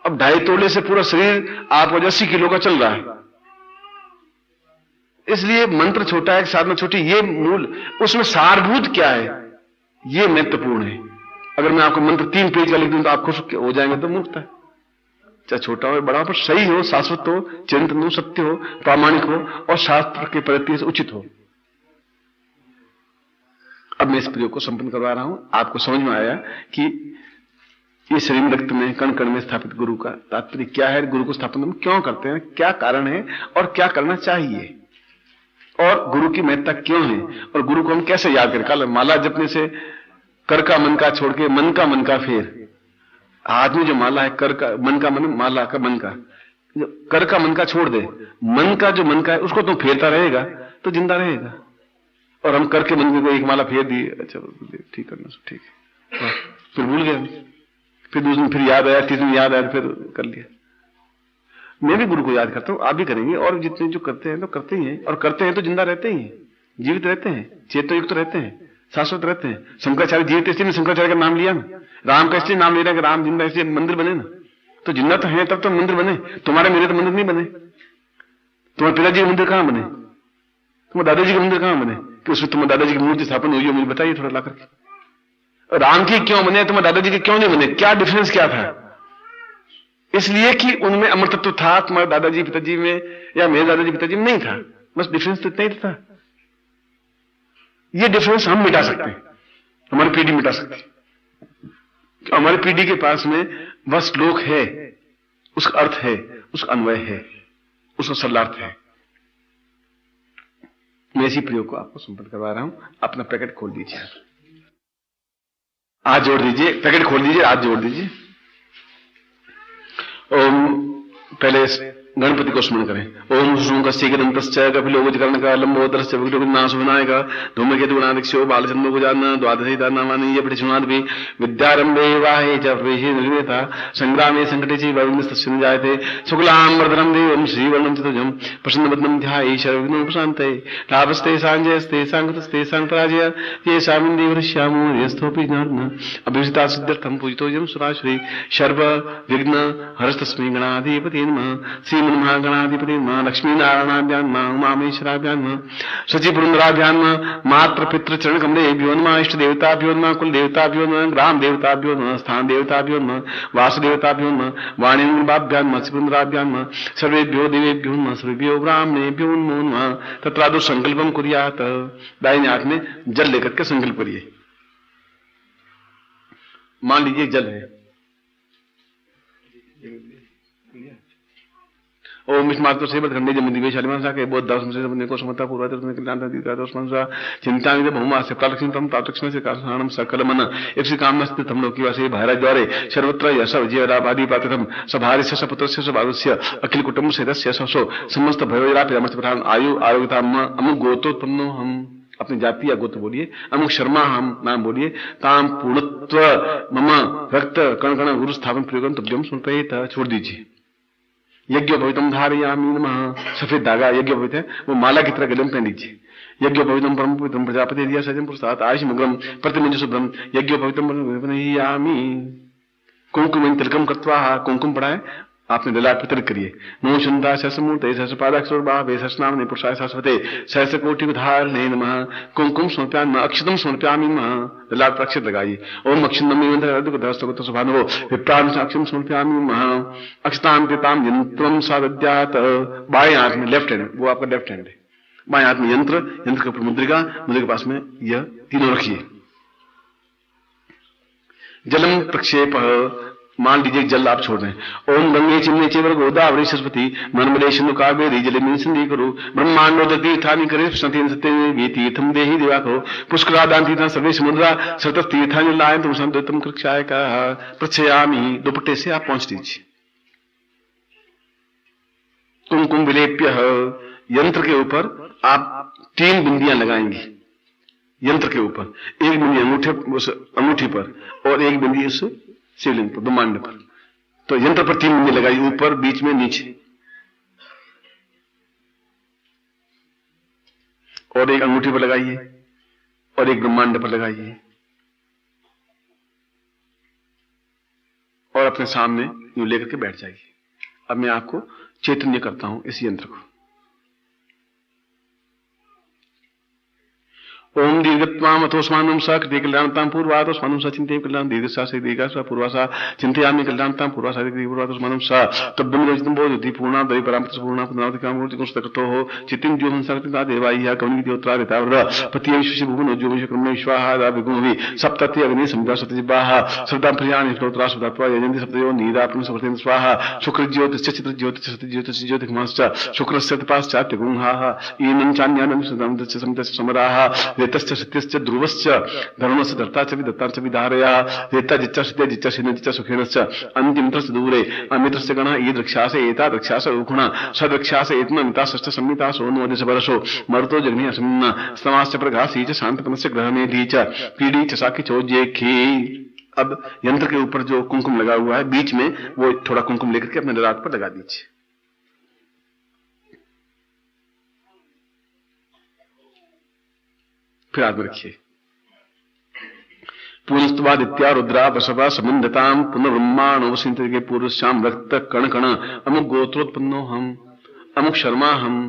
अब 2.5 तोले से पूरा शरीर आपको 80 किलो का चल रहा है। इसलिए मंत्र छोटा है, साधना छोटी, ये मूल, उसमें सारभूत क्या है ये महत्वपूर्ण है। अगर मैं आपको मंत्र 3 पेज का लिख दूं तो आप खुश हो जाएंगे, तो मूर्खता है। चाहे छोटा हो बड़ा हो, पर सही हो, शाश्वत हो, चिंतन हो, सत्य हो, प्रामाणिक हो और शास्त्र के प्रति से उचित हो। अब मैं इस प्रयोग को संपन्न करवा रहा हूं। आपको समझ में आया कि ये शरीर रक्त में कण कण में स्थापित गुरु का तात्पर्य क्या है, गुरु को स्थापन हम क्यों करते हैं, क्या कारण है और क्या करना चाहिए, और गुरु की महत्ता क्यों है, और गुरु को हम कैसे याद करें। कल माला जपने से कर का मन का छोड़ के मन का फेर, हाथ में जो माला है कर का मन का मन, माला का मन का, कर का मन का छोड़ दे, मन का जो मन का है उसको तुम फेरता रहेगा तो जिंदा रहेगा। और हम करके मन को एक माला फेर दी, अच्छा ठीक करना, ठीक है, फिर भूल गए, फिर दूसरे दिन फिर याद आया, तीसरे दिन याद आया, फिर कर लिया। मैं भी गुरु को याद करता हूं, आप भी करेंगे, और जितने जो करते हैं तो करते ही हैं, और करते हैं तो जिंदा रहते ही हैं, जीवित रहते हैं, चेतोयुक्त रहते हैं, शाश्वत रहते हैं। शंकराचार्य जीवित इसलिए शंकराचार्य का नाम लिया ना, राम का इसलिए नाम ले रहा है कि राम जिंदा, इसलिए मंदिर बने ना, तो जिंदा तो है तब तो मंदिर बने। तुम्हारे मेरे तो मंदिर नहीं बने। तुम्हारे पिताजी का मंदिर कहां बने, तुम्हारे दादाजी का मंदिर कहां बने कि उसमें तुम्हारे दादाजी की मूर्ति स्थापन हुई है, मुझे बताइए थोड़ा ला करके। राम की क्यों बने, तुम्हारे दादाजी के क्यों नहीं बने, क्या डिफरेंस क्या था? इसलिए कि उनमें अमर तत्व था, तुम्हारे दादाजी पिताजी में या मेरे दादाजी पिताजी में नहीं था, बस डिफरेंस तो इतना ही था। ये डिफरेंस हम मिटा सकते हैं, हमारी पीढ़ी मिटा सकती है। हमारी पीढ़ी के पास में वह श्लोक है, उसका अर्थ है, उसका अन्वय है, उसका सरलार्थ है। मैं इसी प्रयोग को आपको संपन्न करवा रहा हूं। अपना पैकेट खोल दीजिए, आज जोड़ दीजिए, पैकेट खोल दीजिए, आज जोड़ दीजिए। ओम, पहले गणपति को स्मरण करें। ओम श्रूंकस्य गदंतस्य कपिलोगजकर्णका लंबोदरस्य विघ्नविनाशविनायक धूमकेतुगणादिक्षो बालचंद्रो गुजान द्वादशैतानामानि ये पठिशुनादि विद्यारंभे वाहे च प्रवेशे निर्वेता संग्रामे संकटे च वरुणस्तस्य न जायते शुक्लां वरदनं देवं श्रीवर्णं चतुर्भुजं प्रसन्नवदनं ध्यायेत् सर्वविघ्नोपशान्तये लाभस्ते सांजयस्ते सांकृतस्ते सांपराजय ये सामिन्देवश्यामो यस्थोपि ज्ञान अभिषिता सिद्ध्यर्थं पूजितोऽयं सुराश्री सर्व विघ्न हरस्तस्मै गणाधिपते नमः। महागणाधिपति मां लक्ष्मी नारायणाभ्यान मां उमामेश्वराभ्यान मां सची पुरंदराभ्यान मां मात्र पितृ चरण कमलेभ्यो नमः। इष्ट देवताभ्यो नमः, कुल देवताभ्यो नमः, ग्राम देवताभ्यो नमः, स्थान देवताभ्यो नमः, वासुदेवताभ्यो नमः, वाणीभ्यान मां पुरंदराभ्यान मां सर्वेभ्यो देवेभ्यो नमः, सर्वेभ्यो ब्राह्मणेभ्यो नमो नमः। तत्रादो संकल्पम कुर्यात्। दाहिने हाथ में जल लेकर के संकल्प करिए। मान लीजिए जल है, ओम स्मार्त से बदखंडे जमुदी वे शालिमान के बहुत दास से बंदे को समता पूर्वा तरफ निकल जाता दीता दोष मनसा चिंता में बहुमा से प्रालक्षण तम तातक्षण से कारणम सकल मन इसी काम स्थित हम लोग की वासे भारत द्वारे सर्वत्र यश विजयराबादी पात्रम सभारि से सपुत्र से सभास्य अखिल कुटुंब से दस्य ससो समस्त भयरा पिरामस्त प्रधान आयु आरोग्यता अमुक गोत्रोत्पन्नो हम, अपनी जाति या गोत्र बोलिए, अमुक शर्मा हम नाम बोलिए, ताम पूर्णत्व मम रक्त कण कण गुरु स्थापन प्रयोगम तुभ्यम सुनपेत। छोड़ दीजिए। यज्ञोपवीतम धारयामि नमः। सफेद धागा यज्ञोपवीत है, वो माला की तरह गले में पहन लीजिए। यज्ञोपवीतम परम पवित्रम प्रजापति दिया सजन पुरुषात् आयुष मग्रम प्रतिमंजु शुभ्रम यज्ञोपवीतम यामी। कुंकुम तिलकम कृत्वा, कुंकुम पड़ा है आपने ललाट पर तिलक करिए। नमो चंदा सहस्रमूर्ते सहस्रपादाक्षर भावे सहस्रनामने पुरुषाय शाश्वते सहस्रकोटि उदाहरणे नमः। कुंकुम समर्पयामि अक्षतम समर्पयामि नमः। ललाट पर अक्षत लगाइए। ओम अक्षतम सुभानो विप्राण अक्षतम समर्पयामि नमः। अक्षताम पिताम यंत्रम सादद्यात। बाएं हाथ में लेफ्ट हैंड, वो आपका लेफ्ट हैंड है, बाएं हाथ में यंत्र, यंत्र के ऊपर मुद्रिका, मुद्रिका के पास में यह तीनों रखिए। जलम प्रक्षेप, मान लीजिए जल आप छोड़ रहे हैं। ओम गंगे चिन्ने चेवर गोदावरी सरस्वती नर्मदे सिंधु कावेरी जलेस्मिन् सन्निधिं कुरु ब्रह्मांडोदक तीर्थानि करे सतीं सत्यं तीर्थं देहि दिवा करो पुष्करादान तीर्थानि सर्वे समुद्रा सतत तीर्थानि लायन्तु संततम कृक्षाय का प्रच्छयामि। दुपट्टे से आप पहुंच दीजिए। कुमकुम विलेप्य, यंत्र के ऊपर आप 3 बिंदियां लगाएंगे। यंत्र के ऊपर एक बिंदी अंगूठी पर और एक बिंदी उस शिवलिंग पर, ब्रह्मांड पर। तो यंत्र पर 3 बिंदी लगाइए, ऊपर, बीच में, नीचे, और एक अंगूठी पर लगाइए और एक ब्रह्मांड पर लगाइए और अपने सामने यूं लेकर के बैठ जाइए। अब मैं आपको चैतन्य करता हूं इस यंत्र को। ओम दीर्घत्वाम अथोस्मानं स कृते कल्याणतां पूर्वातोस्मानं स चिन्तये कल्याण दीर्घसा से दीर्घा स पूर्वासा चिन्तयामि कल्याणतां पूर्वासा पूर्वातोस्मानं स तब्बं योजितं बोधि पूर्णा दवि परामृत पूर्णा पुनरावृत्ति कामूर्ति कुंस्तकतो हो चित्तिं ज्यों संसकृता देवायः कवनि देवत्रा रितावर पतियं शिशि भुवन ज्यों क्रम विश्वाहा दा विगुणवि सप्तति अग्नि समुद्र सप्तजिह्वाः सप्तां प्रियाणि स्तोत्रा सुधात्वा यजन्ति सप्तयो नीरापं समर्थेन स्वाहा शुक्र ज्योतिश्च चित्र ज्योतिश्च सत्य ज्योतिश्च ज्योतिर्माश्च शुक्रस्य तपाश्चात्य गुंहाः ईनं चान्यानं सदमदश्च समितस्य समराः वेतश्च सत्यश्च ध्रुवश्च धर्मस्य दत्ता च विदत्ता च विधारयः वेत्ता जिच्च सत्य जिच्च सिद्ध जिच्च सुखेनश्च अन्तिमत्रस्य दूरे अमित्रस्य गणः ईद रक्षासे एता रक्षास उखुणा सदक्षास एतना मिता षष्ठ संहिता सोनो अदिश वर्षो मरुतो जग्नि असमिन्ना स्तमाश्च प्रघासी च शांततमस्य ग्रहमेधी च पीड़ी च साखी चोज्येखी। अब यंत्र के ऊपर जो कुमकुम लगा हुआ है बीच में वो थोड़ा कुमकुम लेकर के अपने ललाट पर लगा दीजिए। फिर हाथ में रखिए। पूर्णस्तवादित्या रुद्रा वसवा समुन्दताम पुनर्ब्रह्माणो वसिन्ते के पूर्व श्याम रक्त कण कण अमुक गोत्रोत्पन्नो हम अमुक शर्मा हम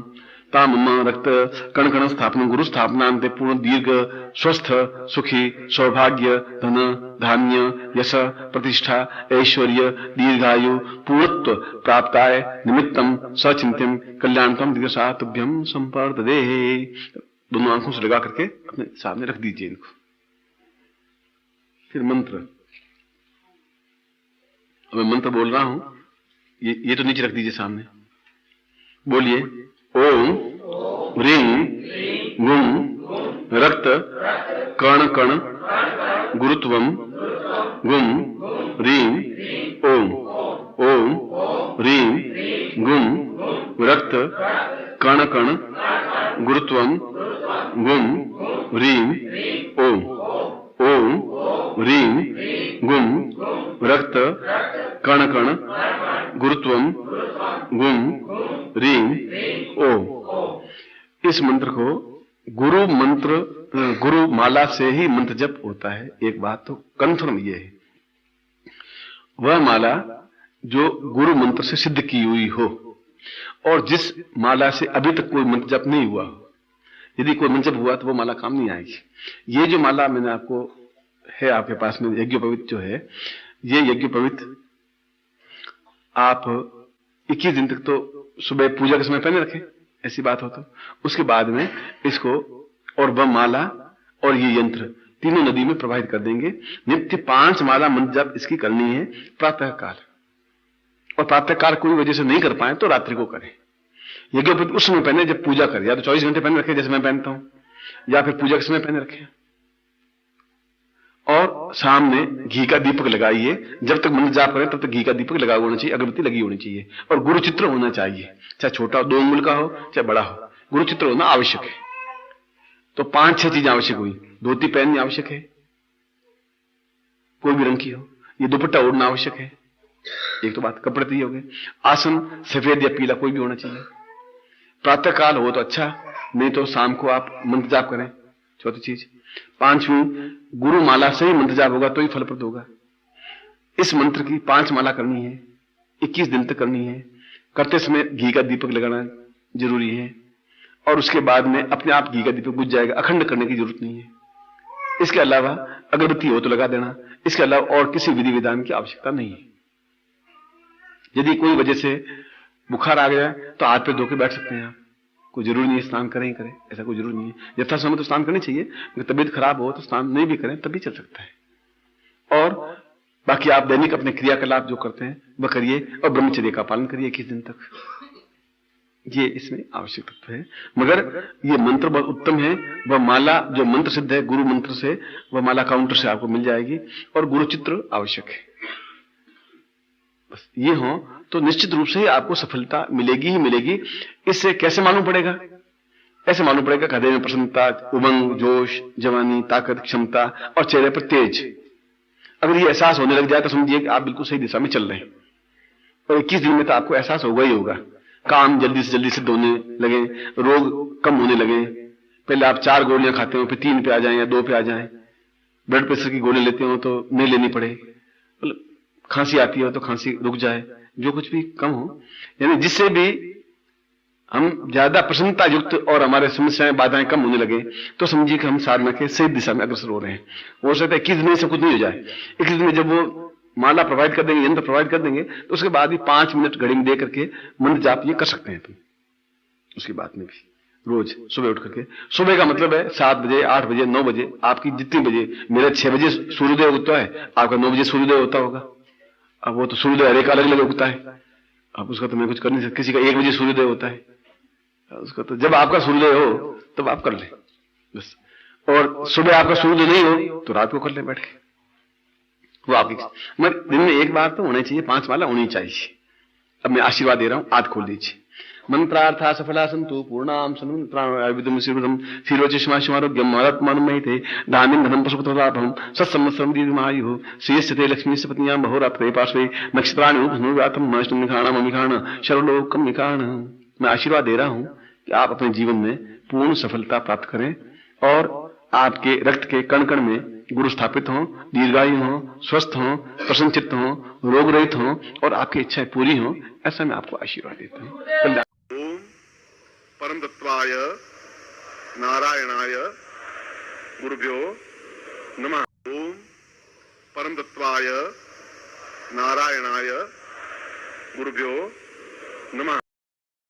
ताम रक्त कण कण स्थापन गुरु स्थापनांते पूर्ण दीर्घ स्वस्थ सुखी सौभाग्य धन धान्य यश प्रतिष्ठा ऐश्वर्य दीर्घायु पूर्णत्व प्राप्ताय निमित्तम सचिंत्यम कल्याणतम दिवसा तुभ्यम संपर्ददे। दोनों आंखों से लगा करके अपने सामने रख दीजिए इनको। फिर मंत्र, अब मैं मंत्र बोल रहा हूं, ये तो नीचे रख दीजिए सामने। बोलिए ओम ह्रीं गुम रक्त कण कण गुरुत्वम गुम ह्रीं ओम ओम ह्रीं गुम रक्त कण कण गुरुत्वम गुम ह्रीं ओम ओम ह्रीं गुम रक्त कण कण गुरुत्वम गुम ह्रीं ओम। इस मंत्र को गुरु मंत्र गुरु माला से ही मंत्र जप होता है। एक बात तो कंफर्म ये है, वह माला जो गुरु मंत्र से सिद्ध की हुई हो और जिस माला से अभी तक कोई मंत्र जप नहीं हुआ हो। यदि कोई मंत्र जप हुआ तो वो माला काम नहीं आएगी। ये जो माला मैंने आपको है आपके पास में यज्ञोपवीत जो है, ये यज्ञोपवीत आप 21 दिन तक तो सुबह पूजा के समय पहने रखें, ऐसी बात हो तो उसके बाद में इसको और वह माला और ये यंत्र तीनों नदी में प्रवाहित कर देंगे। नित्य 5 माला मंत्र जप इसकी करनी है प्रातः काल, और प्रातः काल कोई वजह से नहीं कर पाए तो रात्रि को करें। यज्ञोपवीत उस समय पहने जब पूजा करें, या तो 24 घंटे पहने रखें जैसे मैं पहनता हूं, या फिर पूजा के समय पहने रखें। और सामने घी का दीपक लगाइए, जब तक मंत्र जाप करें तब तक घी का दीपक लगा होना चाहिए, अगरबत्ती लगी होनी चाहिए, और गुरु चित्र होना चाहिए, चाहे छोटा 2 अंगुल का हो चाहे बड़ा हो, गुरु चित्र होना आवश्यक है। तो 5-6 चीजें आवश्यक हुई। धोती पहननी आवश्यक है, कोई भी रंग की हो। ये दुपट्टा ओढ़ना आवश्यक है, एक तो बात। कपड़े तो ये हो गए। आसन सफेद या पीला कोई भी होना चाहिए। प्रातः काल हो तो अच्छा, नहीं तो शाम को आप मंत्र जाप करें, चौथी चीज। 5वीं गुरु माला से ही मंत्र जाप होगा तो ही फलप्रद होगा। इस मंत्र की 5 माला करनी है, 21 दिन तक करनी है। करते समय घी का दीपक लगाना जरूरी है, और उसके बाद में अपने आप घी का दीपक बुझ जाएगा, अखंड करने की जरूरत नहीं है। इसके अलावा अगरबत्ती हो तो लगा देना, इसके अलावा और किसी विधि विधान की आवश्यकता नहीं है। यदि कोई वजह से बुखार आ गया तो हाथ पे धो के बैठ सकते हैं आप, कोई जरूरी नहीं है स्नान करें ही करें, ऐसा कोई जरूरी नहीं है। यथा समय तो स्नान करनी चाहिए, अगर तबीयत खराब हो तो स्नान नहीं भी करें तब भी चल सकता है। और बाकी आप दैनिक अपने क्रियाकलाप जो करते हैं वह करिए, और ब्रह्मचर्य का पालन करिए 21 दिन तक। ये इसमें आवश्यक तत्व है। मगर ये मंत्र बहुत उत्तम है। वह माला जो मंत्र सिद्ध है गुरु मंत्र से, वह माला काउंटर से आपको मिल जाएगी, और गुरु चित्र आवश्यक है। बस ये हो तो निश्चित रूप से ही आपको सफलता मिलेगी ही मिलेगी। इससे कैसे मालूम पड़ेगा? ऐसे मालूम पड़ेगा हृदय में प्रसन्नता, उमंग, जोश, जवानी, ताकत, क्षमता, और चेहरे पर तेज। अगर ये एहसास होने लग जाए तो समझिए कि आप बिल्कुल सही दिशा में चल रहे हैं, और 21 दिन में तो आपको एहसास होगा ही होगा। काम जल्दी से सिद्ध होने लगे, रोग कम होने लगे। पहले आप 4 गोलियां खाते हो, फिर 3 पे आ जाए या 2 पे आ जाए। ब्लड प्रेशर की गोली लेते हो तो नहीं लेनी पड़े, खांसी आती हो तो खांसी रुक जाए, जो कुछ भी कम हो। यानी जिससे भी हम ज्यादा प्रसन्नता युक्त और हमारे समस्याएं बाधाएं कम होने लगे तो समझिए कि हम साधना के सही दिशा में अग्रसर हो रहे हैं। हो सकता है 21 दिन में सब कुछ नहीं हो जाए। 21 दिन में जब वो माला प्रोवाइड कर देंगे, यंत्र प्रोवाइड कर देंगे, तो उसके बाद भी 5 मिनट घड़ी में दे करके मंत्र जाप ये कर सकते हैं तुम। उसकी बात में भी रोज सुबह उठ करके, सुबह का मतलब है 7 बजे, 8 बजे, 9 बजे, आपकी जितनी बजे, मेरा 6 बजे सूर्योदय होता है, आपका 9 बजे सूर्योदय होता होगा। अब वो तो सूर्योदय हर एक अलग अलग उगता है, अब उसका तो मैं कुछ कर नहीं सकता। किसी का 1 बजे सूर्योदय होता है, उसका तो जब आपका सूर्योदय हो तब आप कर ले बस। और सुबह आपका सूर्योदय नहीं हो तो रात को कर ले बैठ के, वो आपकी। मगर दिन में एक बार तो होना चाहिए, 5 माला होनी चाहिए। अब मैं आशीर्वाद दे रहा हूं, हाथ खोल दीजिए। मंत्रार्था सफला संतु पूर्णाम सन्विदम शिवदम फिरोचिष्मा शिवारोग्यम महात्मानं महिते दामिन धनम पशुपतलाभम सत्संवत्सरं दीर्घमायुः श्रेयस्यते लक्ष्मी सपत्न्यां बहुरात्रे पार्श्वे नक्षत्राणि धनुर्व्यातम मष्टमिखाणम अमिखाण शर्वलोकम मिखाण। मैं आशीर्वाद दे रहा हूं कि आप अपने जीवन में पूर्ण सफलता प्राप्त करें और आपके रक्त के कण कण में गुरु स्थापित हों, दीर्घायु हों, स्वस्थ हों, प्रसन्नचित्त हों, रोग रहित हों और आपकी इच्छाएं पूरी हों। ऐसा मैं आपको आशीर्वाद देता हूं। ओम परम तत्वाय नारायणाय गुरुभ्यो नमः। ओम परम तत्वाय नारायणाय गुरुभ्यो नमः।